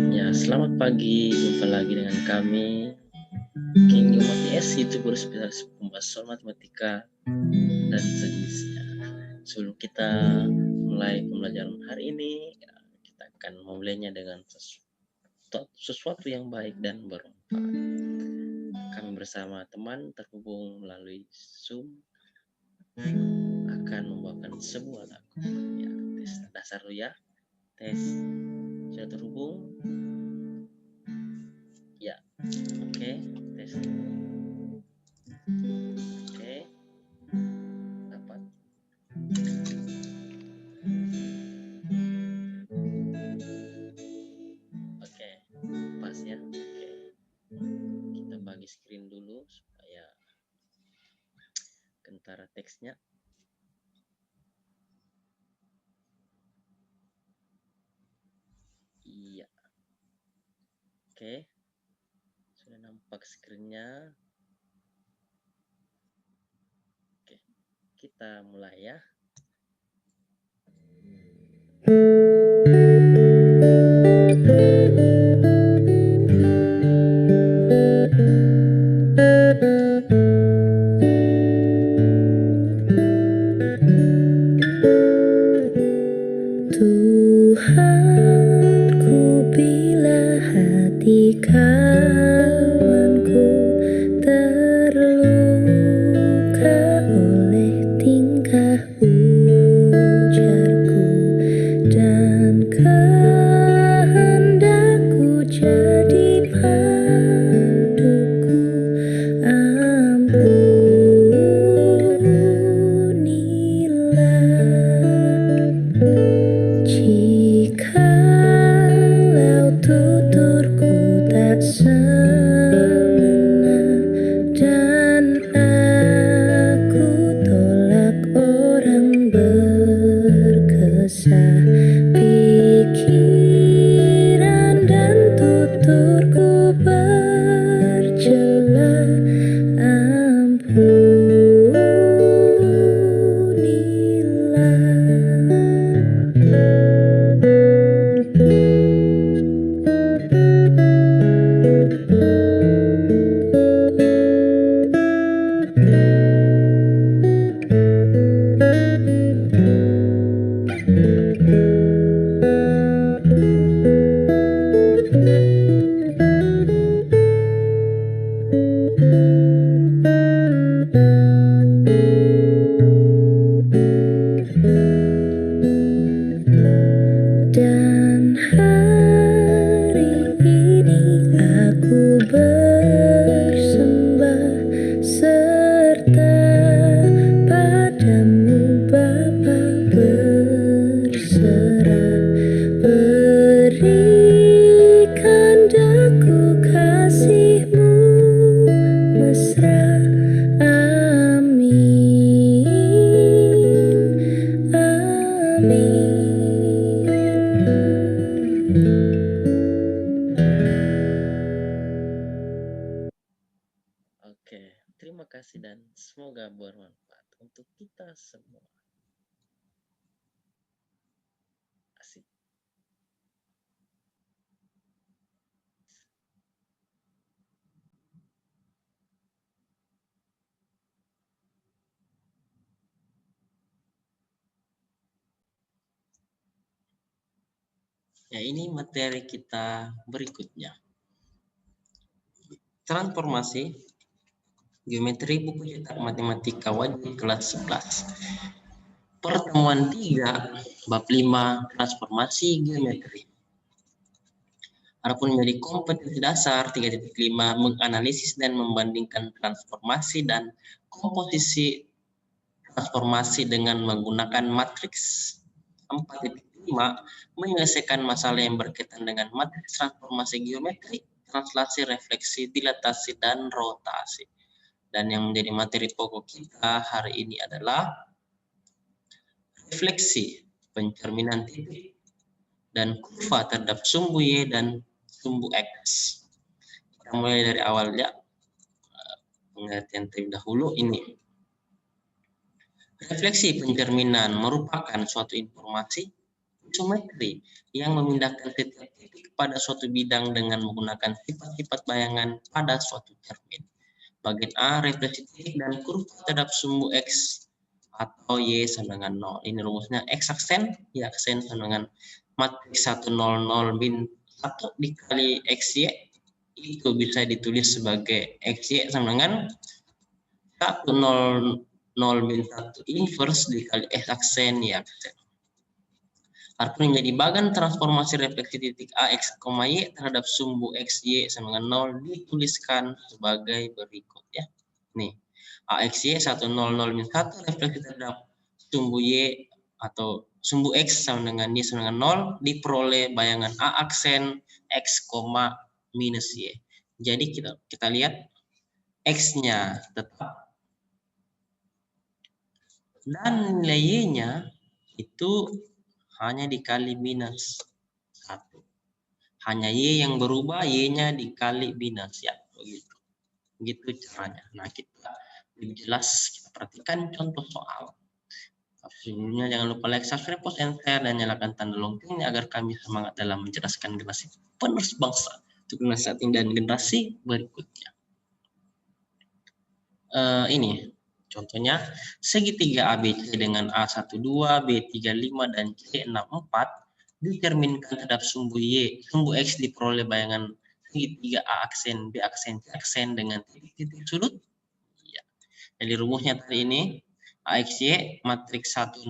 Ya, selamat pagi. Jumpa lagi dengan kami, King Yomati S, YouTuber spesialis pembahasan matematika dan sejenisnya. Sebelum kita mulai pembelajaran hari ini, ya, kita akan memulainya dengan sesuatu yang baik dan bermanfaat. Kami bersama teman terhubung melalui Zoom akan membawakan sebuah lagu. Ya, tes dasar dulu ya. Tes. Sudah terhubung? Ya, oke. Tes. Oke, dapat. Oke, pas ya. Oke, kita bagi screen dulu supaya kentara teksnya. Iya. Oke, sudah nampak screennya. Oke, kita mulai ya. Tuhanku, bila hati kawanku terluka oleh tingkah ujarku dan kehendakku jadi panduku, jikalau tuturku tak semena dan aku tolak orang berkesah, pikiran dan tuturku bercela, dan hari ini aku bersembah serta padamu Bapa, berserah, berikan daku kasih-Mu mesra. Amin, amin. Oke, terima kasih dan semoga bermanfaat untuk kita semua. Asik. Ya, ini materi kita berikutnya. Transformasi geometri buku cetak matematika wajib kelas 11. Pertemuan 3 bab 5 transformasi geometri. Adapun menjadi kompetensi dasar 3.5 menganalisis dan membandingkan transformasi dan komposisi transformasi dengan menggunakan matriks. 4.5 menyelesaikan masalah yang berkaitan dengan matriks transformasi geometri, translasi, refleksi, dilatasi, dan rotasi. Dan yang menjadi materi pokok kita hari ini adalah refleksi, pencerminan titik, dan kurva terhadap sumbu Y dan sumbu X. Kita mulai dari awal ya, pengertian terlebih dahulu ini. Refleksi pencerminan merupakan suatu informasi isometri yang memindahkan setiap titik pada suatu bidang dengan menggunakan sifat-sifat bayangan pada suatu cermin. Bagian A, refleksi titik dan kurva terhadap sumbu X atau Y sama dengan 0. Ini rumusnya X aksen, Y aksen sama dengan matriks 100 min 1 dikali XY itu bisa ditulis sebagai XY sama dengan 100 min 1 inverse dikali X aksen Y aksen. Artinya menjadi bagan transformasi refleksi titik A, X, Y terhadap sumbu X, Y sama dengan 0 dituliskan sebagai berikut ya. Nih, A, X, Y 100 min 1 refleksi terhadap sumbu Y atau sumbu X sama dengan Y sama dengan 0 diperoleh bayangan A aksen X, minus Y. Jadi kita lihat X-nya tetap dan nilai Y-nya itu hanya dikali minus 1. Hanya Y yang berubah, Y-nya dikali minus ya, begitu. Begitu caranya. Nah, kita lebih jelas kita perhatikan contoh soal. Sebelumnya jangan lupa like, subscribe, post, and share, dan nyalakan tanda loncengnya agar kami semangat dalam menceraskan generasi penerus bangsa untuk generasi saat ini dan generasi berikutnya. Ini contohnya segitiga ABC dengan A12, B35, dan C64 dicerminkan terhadap sumbu Y, sumbu X diperoleh bayangan segitiga A aksen, B aksen, C aksen dengan titik-titik sudut. Ya. Jadi rumusnya tadi ini AXY matriks 100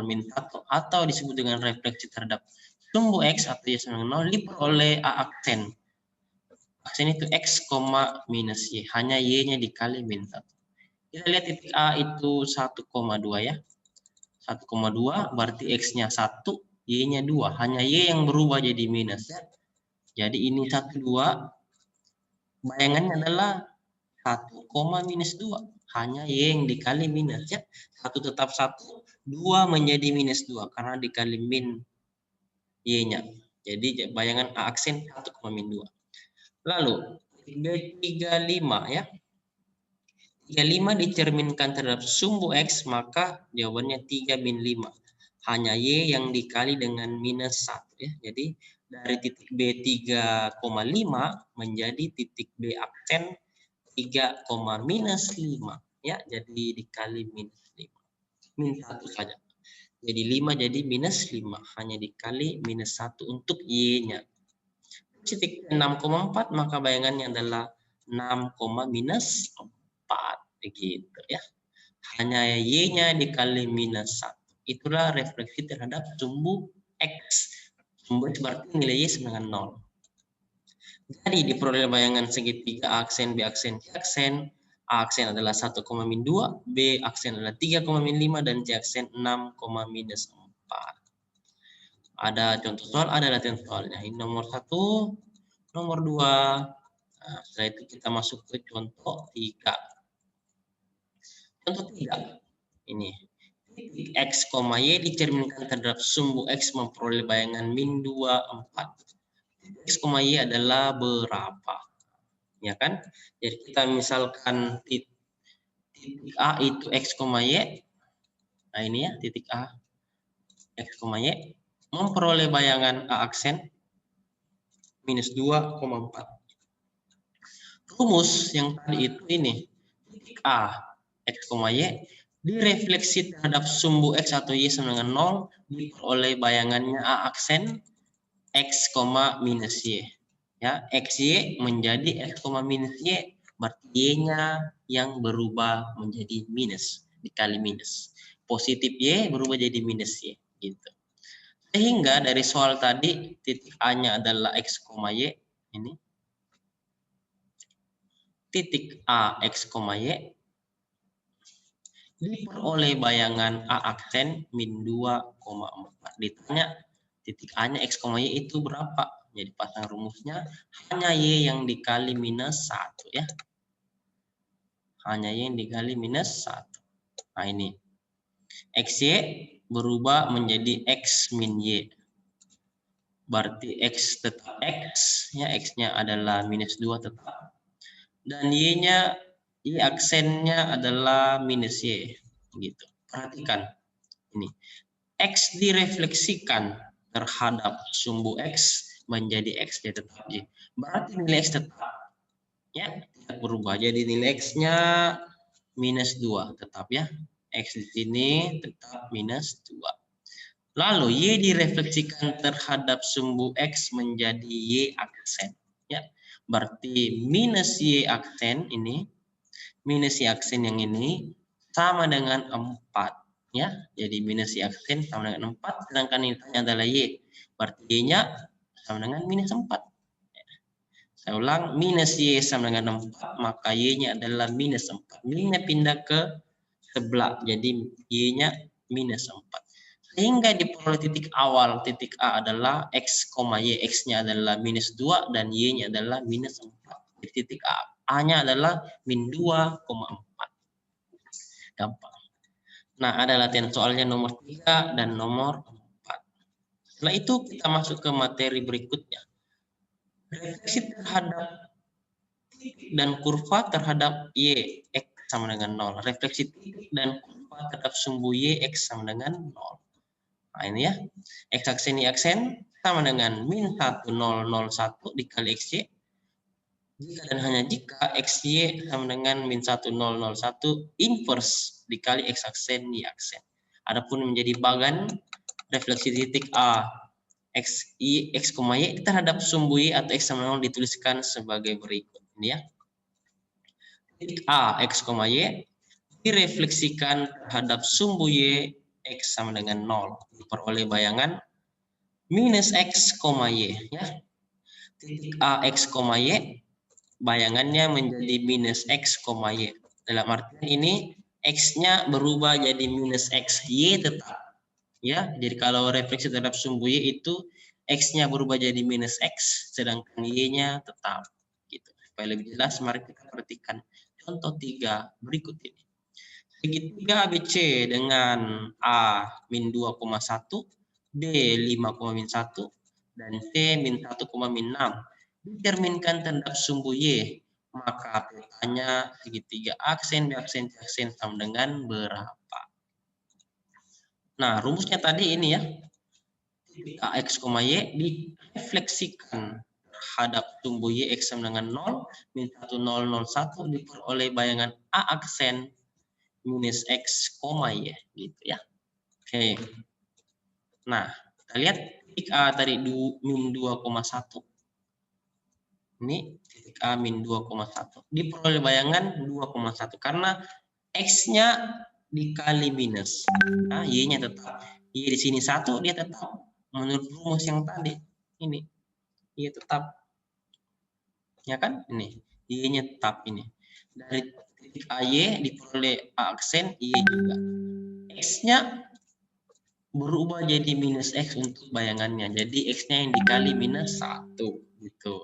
min 1 atau disebut dengan refleksi terhadap sumbu X atau Y sama dengan 0 diperoleh A aksen. Aksen itu X, minus Y. Hanya Y-nya dikali min 1. Kita lihat titik A itu 1,2 ya. 1,2 berarti X-nya 1, Y-nya 2. Hanya Y yang berubah jadi minus ya. Jadi ini 1, 2. Bayangannya adalah 1, minus 2. Hanya Y yang dikali minus ya. 1 tetap 1, 2 menjadi minus 2 karena dikali min Y-nya. Jadi bayangan A aksen 1, min 2. Lalu B35 ya. 35 dicerminkan terhadap sumbu X, maka jawabannya 3 min 5. Hanya Y yang dikali dengan minus 1 ya. Jadi dari titik B 3,5 menjadi titik B aksen 3, minus 5 ya. Jadi dikali minus 5. Min 1 saja. Jadi 5 jadi minus 5. Hanya dikali minus 1 untuk Y-nya. Titik 6,4 maka bayangannya adalah 6, minus 4 begitu ya. Hanya Y-nya dikali minus 1. Itulah refleksi terhadap sumbu X. Sumbu X berarti nilai Y sama dengan 0. Jadi diperoleh bayangan segitiga A aksen, B aksen, C aksen. A aksen adalah 1, min 2, B aksen adalah 3, min 5, dan C aksen 6, minus 4. Ada contoh soal, ada latihan soalnya. Ini nomor 1, nomor 2. Nah, setelah itu kita masuk ke contoh 3. Contoh 3. Ini. Titik X, Y dicerminkan terhadap sumbu X memperoleh bayangan min 2, 4. X, Y adalah berapa? Ya kan? Jadi kita misalkan titik A itu X, Y. Nah ini ya, titik A X, Y memperoleh bayangan A aksen minus 2,4. Rumus yang tadi itu ini, titik A X, Y direfleksi terhadap sumbu X atau Y sama dengan 0 diperoleh bayangannya A aksen X, minus Y. Ya, XY menjadi X, minus Y, berarti Y-nya yang berubah menjadi minus, dikali minus. Positif Y berubah jadi minus Y, gitu. Sehingga dari soal tadi titik A-nya adalah X, Y ini. Titik A X, Y diperoleh bayangan A aksen min 2,4. Ditanya titik A-nya X, Y itu berapa? Jadi pasang rumusnya hanya Y yang dikali minus 1 ya. Hanya Y yang dikali minus 1. Nah ini. XY berubah menjadi X min Y. Berarti X tetap X, ya X-nya adalah minus 2 tetap. Dan Y-nya, Y aksennya adalah minus Y. Gitu. Perhatikan ini. X direfleksikan terhadap sumbu X menjadi X dia tetap Y. Berarti nilai X tetap ya tidak berubah. Jadi nilai X-nya minus 2 tetap ya. X di sini tetap minus 2. Lalu Y direfleksikan terhadap sumbu X menjadi Y aksen. Ya, berarti minus Y aksen ini, minus Y aksen yang ini sama dengan 4. Ya, jadi minus Y aksen sama dengan 4, sedangkan nilainya adalah Y. Berarti Y-nya sama dengan minus 4. Saya ulang, minus Y sama dengan 4, maka Y-nya adalah minus 4. Y-nya pindah ke sebelah, jadi Y-nya minus 4. Sehingga diperoleh titik awal, titik A adalah X, Y. X-nya adalah minus 2 dan Y-nya adalah minus 4. Jadi titik A-nya adalah min 2,4. Gampang. Nah, ada latihan soalnya nomor 3 dan nomor 4. Setelah itu kita masuk ke materi berikutnya. Refleksi terhadap titik dan kurva terhadap Y, X sama dengan 0. Refleksi titik dan kurva terhadap sumbu Y, X sama dengan 0. Nah ini ya, X aksen Y aksen sama dengan min 1001 dikali XY. Jika dan hanya jika XY sama dengan min 1001 inverse dikali X aksen Y aksen. Adapun menjadi bagan refleksi titik A X, Y, X, Y terhadap sumbu Y atau X sama 0 dituliskan sebagai berikut. Ini ya. Titik A, X, Y direfleksikan terhadap sumbu Y X sama dengan 0. Diperoleh bayangan minus X, Y. Ya. Titik A, X, Y bayangannya menjadi minus X, Y. Dalam artian ini X-nya berubah jadi minus X, Y tetap. Ya, jadi kalau refleksi terhadap sumbu Y itu X-nya berubah jadi minus X, sedangkan Y-nya tetap. Gitu. Supaya lebih jelas, mari kita perhatikan contoh 3 berikut ini. Segitiga ABC dengan A min 2,1, B 5,1, dan C min 1,6. Determinkan terhadap sumbu Y. Maka petanya segitiga aksen, B aksen, C aksen sama dengan berapa? Nah, rumusnya tadi ini ya. Titik AX, Y direfleksikan terhadap sumbu Y X sama dengan 0, min 1001 diperoleh bayangan A aksen minus X, Y gitu ya. Oke. Nah, kita lihat titik A tadi min 2,1. Ini titik A min 2,1. Diperoleh bayangan 2,1 karena X-nya dikali minus. Nah, Y-nya tetap. Y di sini 1, dia tetap. Menurut rumus yang tadi. Ini. Y tetap. Ya kan? Ini. Y-nya tetap ini. Dari titik AY diperoleh A aksen, Y juga. X-nya berubah jadi minus X untuk bayangannya. Jadi X-nya yang dikali minus 1. Gitu.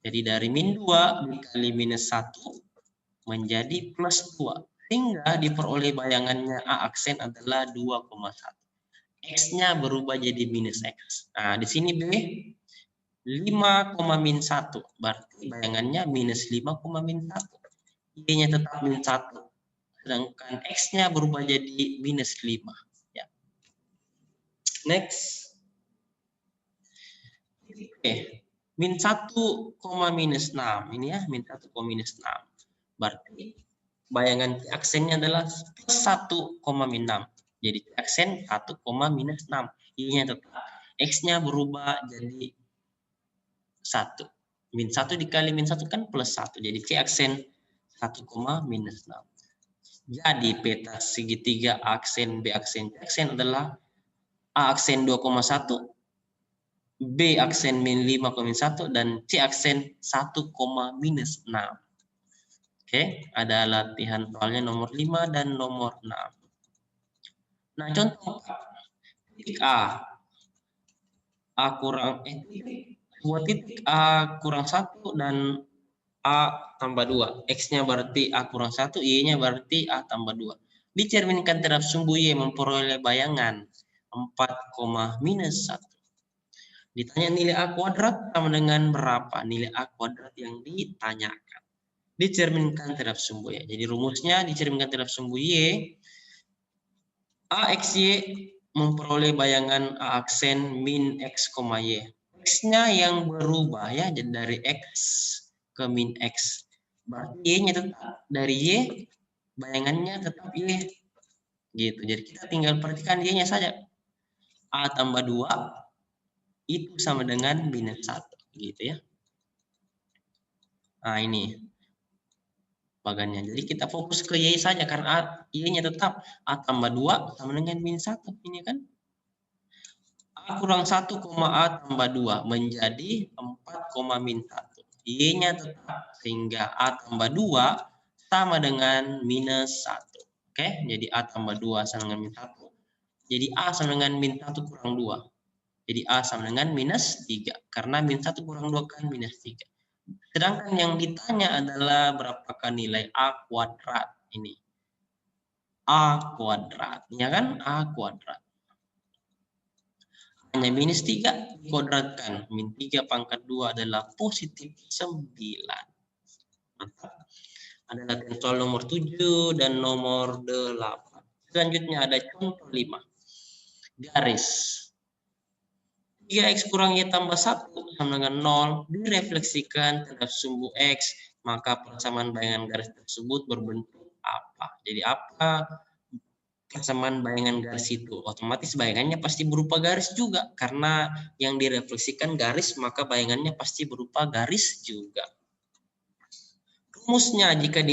Jadi dari min 2 dikali minus 1 menjadi plus 2. Sehingga diperoleh bayangannya A aksen adalah 2,1. X-nya berubah jadi minus X. Nah, di sini B 5,-1. Berarti bayangannya minus 5,-1. Y-nya tetap min 1. Sedangkan X-nya berubah jadi minus 5. Ya. Next. Oke. Min 1, minus 6. Ini ya, min 1, minus 6. Berarti bayangan aksennya adalah plus 1, min 6. Jadi aksen 1, minus 6. Y-nya tetap. X-nya berubah jadi 1. Min 1 dikali min 1 kan plus 1. Jadi C aksen 1, minus 6. Jadi peta segitiga aksen B aksen C aksen adalah A aksen 2,1, B aksen min 5,1, dan C aksen 1, minus 6. Oke, ada latihan soalnya nomor 5 dan nomor 6. Nah, contoh titik A kurang buat titik A kurang 1 dan A tambah 2. X-nya berarti A kurang 1, Y-nya berarti A tambah 2. Dicerminkan terhadap sumbu Y memperoleh bayangan 4, minus 1. Ditanya nilai A kuadrat sama dengan berapa? Nilai A kuadrat yang ditanyakan. Dicerminkan terhadap sumbu Y. Jadi rumusnya dicerminkan terhadap sumbu Y. A, X, Y memperoleh bayangan A aksen min X, Y. X-nya yang berubah ya, jadi dari X ke min X. Berarti Y-nya tetap dari Y, bayangannya tetap Y. Gitu. Jadi kita tinggal perhatikan Y-nya saja. A tambah 2 itu sama dengan minus 1. Gitu ya. Nah ini bagannya. Jadi kita fokus ke Y saja karena Y-nya tetap A tambah 2 sama dengan min 1. Ini kan A kurang 1, A tambah 2 menjadi 4, min 1. Y-nya tetap sehingga A tambah 2 sama dengan minus 1. Oke, jadi A tambah 2 sama dengan min 1. Jadi A sama dengan min 1 kurang 2. Jadi A sama dengan minus 3. Karena min 1 kurang 2 kan minus 3. Sedangkan yang ditanya adalah berapakah nilai A kuadrat ini. A kuadrat, ya kan? A kuadrat. Hanya minus 3 dikuadratkan. Min 3 pangkat 2 adalah positif 9. Mantap. Ada latihan soal nomor 7 dan nomor 8. Selanjutnya ada contoh 5. Garis. 3x kurang y tambah 1 sama dengan 0 direfleksikan terhadap sumbu x, maka persamaan bayangan garis tersebut berbentuk apa? Jadi apa persamaan bayangan garis itu? Otomatis bayangannya pasti berupa garis juga, karena yang direfleksikan garis, maka bayangannya pasti berupa garis juga. Rumusnya jika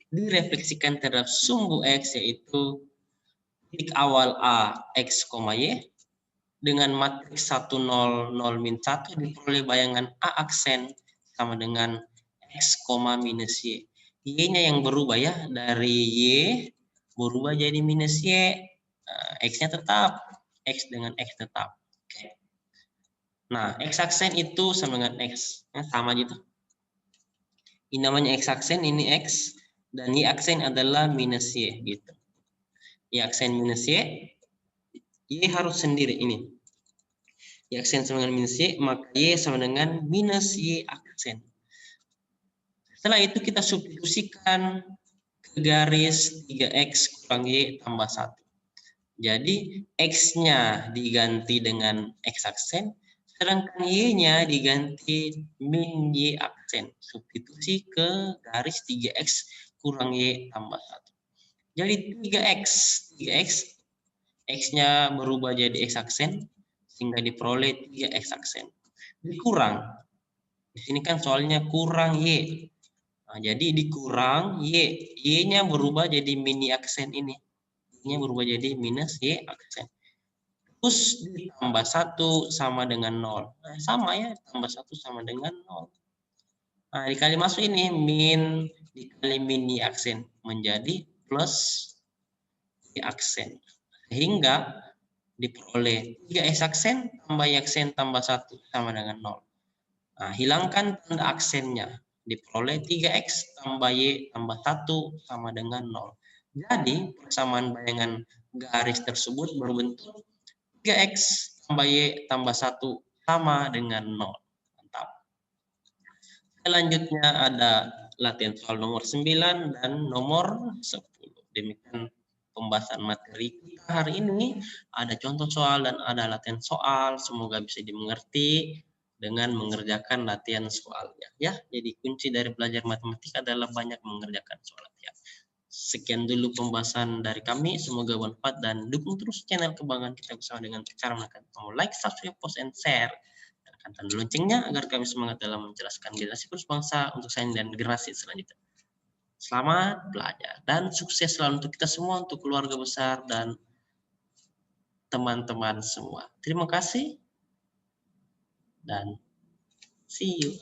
direfleksikan terhadap sumbu x, yaitu titik awal A x, y dengan matriks 1 0 0 min 1 diperoleh bayangan A aksen sama dengan x, minus y. Y-nya yang berubah ya, dari y berubah jadi minus y. X-nya tetap, x dengan x tetap. Oke. Nah, x aksen itu sama dengan x, sama gitu. Ini namanya x aksen, ini x, dan y aksen adalah minus y gitu. Y aksen minus y harus sendiri ini. Y aksen sama dengan minus y, maka y sama dengan minus y aksen. Setelah itu kita substitusikan ke garis 3x kurang y tambah 1. Jadi x-nya diganti dengan x aksen, sedangkan y-nya diganti min y aksen. Substitusi ke garis 3x kurang y tambah 1. Jadi 3x, x-nya berubah jadi x aksen, sehingga diperoleh 3x aksen. Dikurang. Di sini kan soalnya kurang y. Nah, jadi dikurang y-nya berubah jadi mini aksen ini. Y-nya berubah jadi minus y aksen. Terus ditambah 1 sama dengan 0. Nah, sama ya, tambah 1 sama dengan 0. Nah, dikali masuk ini min dikali mini aksen menjadi plus y aksen. Sehingga diperoleh 3x aksen tambah y aksen tambah 1 sama dengan 0. Nah, hilangkan tanda aksennya. Diperoleh 3x tambah y tambah 1 sama dengan 0. Jadi, persamaan bayangan garis tersebut berbentuk 3x tambah y tambah 1 sama dengan 0. Mantap. Selanjutnya ada latihan soal nomor 9 dan nomor 10. Demikian pembahasan materi kita hari ini. Ada contoh soal dan ada latihan soal. Semoga bisa dimengerti dengan mengerjakan latihan soalnya. Ya, jadi kunci dari belajar matematika adalah banyak mengerjakan soal latihan. Sekian dulu pembahasan dari kami. Semoga bermanfaat dan dukung terus channel Kebanggaan Kita Bersama dengan cara menekan tombol like, subscribe, post, and share. Tekan tanda loncengnya agar kami semangat dalam menjelaskan generasi penerus bangsa untuk saya dan generasi selanjutnya. Selamat belajar dan sukses selalu untuk kita semua, untuk keluarga besar dan teman-teman semua. Terima kasih dan see you.